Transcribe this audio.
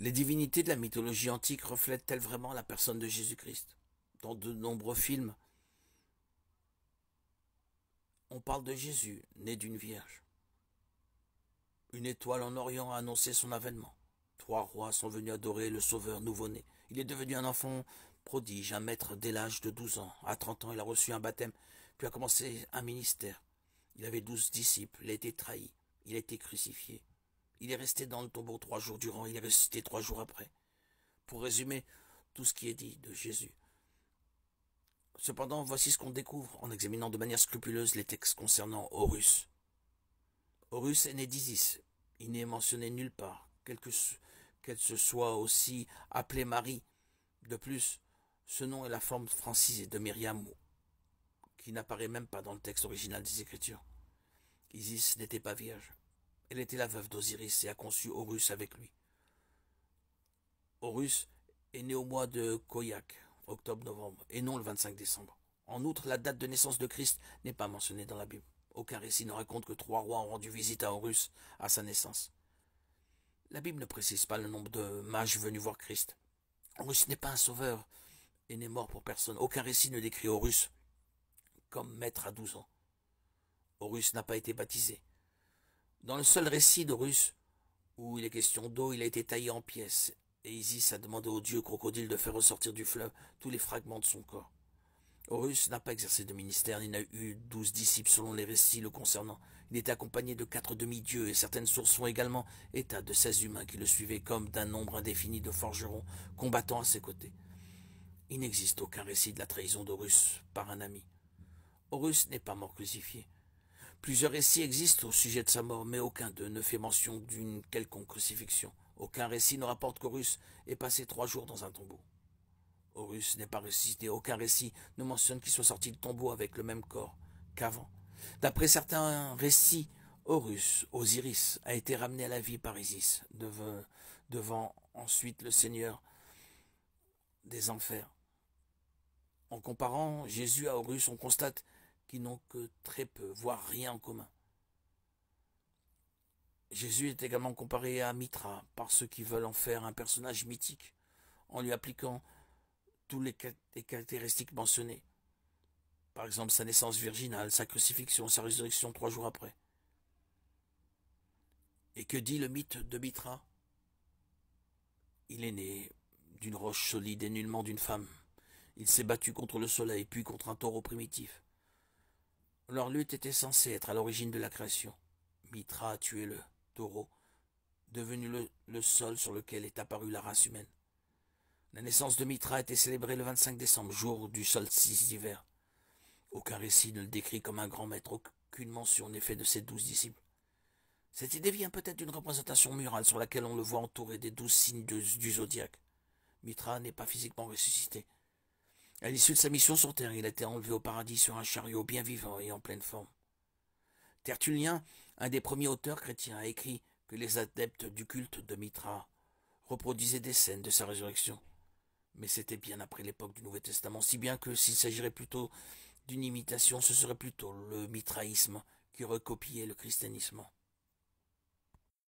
Les divinités de la mythologie antique reflètent-elles vraiment la personne de Jésus-Christ? Dans de nombreux films, on parle de Jésus, né d'une vierge. Une étoile en Orient a annoncé son avènement. Trois rois sont venus adorer le Sauveur nouveau-né. Il est devenu un enfant prodige, un maître dès l'âge de 12 ans. À 30 ans, il a reçu un baptême, puis a commencé un ministère. Il avait 12 disciples, il a été trahi, il a été crucifié. Il est resté dans le tombeau 3 jours durant, il est ressuscité 3 jours après. Pour résumer tout ce qui est dit de Jésus. Cependant, voici ce qu'on découvre en examinant de manière scrupuleuse les textes concernant Horus. Horus est né d'Isis. Il n'est mentionné nulle part, qu'elle se soit aussi appelée Marie. De plus, ce nom est la forme francisée de Myriam, qui n'apparaît même pas dans le texte original des Écritures. Isis n'était pas vierge. Elle était la veuve d'Osiris et a conçu Horus avec lui. Horus est né au mois de Khoiak, octobre-novembre, et non le 25 décembre. En outre, la date de naissance de Christ n'est pas mentionnée dans la Bible. Aucun récit ne raconte que trois rois ont rendu visite à Horus à sa naissance. La Bible ne précise pas le nombre de mages venus voir Christ. Horus n'est pas un sauveur et n'est mort pour personne. Aucun récit ne décrit Horus comme maître à 12 ans. Horus n'a pas été baptisé. Dans le seul récit d'Horus, où il est question d'eau, il a été taillé en pièces, et Isis a demandé au dieu crocodile de faire ressortir du fleuve tous les fragments de son corps. Horus n'a pas exercé de ministère, ni n'a eu 12 disciples selon les récits le concernant. Il était accompagné de 4 demi-dieux, et certaines sources font également état de 16 humains qui le suivaient comme d'un nombre indéfini de forgerons combattant à ses côtés. Il n'existe aucun récit de la trahison d'Horus par un ami. Horus n'est pas mort crucifié. Plusieurs récits existent au sujet de sa mort, mais aucun d'eux ne fait mention d'une quelconque crucifixion. Aucun récit ne rapporte qu'Horus ait passé 3 jours dans un tombeau. Horus n'est pas ressuscité, aucun récit ne mentionne qu'il soit sorti du tombeau avec le même corps qu'avant. D'après certains récits, Horus, Osiris, a été ramené à la vie par Isis, devant ensuite le Seigneur des enfers. En comparant Jésus à Horus, on constate qu'ils n'ont que très peu, voire rien en commun. Jésus est également comparé à Mithra par ceux qui veulent en faire un personnage mythique, en lui appliquant toutes les caractéristiques mentionnées. Par exemple, sa naissance virginale, sa crucifixion, sa résurrection 3 jours après. Et que dit le mythe de Mithra? Il est né d'une roche solide et nullement d'une femme. Il s'est battu contre le soleil, puis contre un taureau primitif. Leur lutte était censée être à l'origine de la création. Mithra a tué le taureau, devenu le sol sur lequel est apparue la race humaine. La naissance de Mithra a été célébrée le 25 décembre, jour du solstice d'hiver. Aucun récit ne le décrit comme un grand maître, aucune mention n'est faite de ses 12 disciples. Cette idée vient peut-être d'une représentation murale sur laquelle on le voit entouré des 12 signes du zodiaque. Mithra n'est pas physiquement ressuscité. À l'issue de sa mission sur Terre, il a été enlevé au paradis sur un chariot bien vivant et en pleine forme. Tertullien, un des premiers auteurs chrétiens, a écrit que les adeptes du culte de Mithra reproduisaient des scènes de sa résurrection. Mais c'était bien après l'époque du Nouveau Testament, si bien que s'il s'agirait plutôt d'une imitation, ce serait plutôt le mitraïsme qui recopiait le christianisme.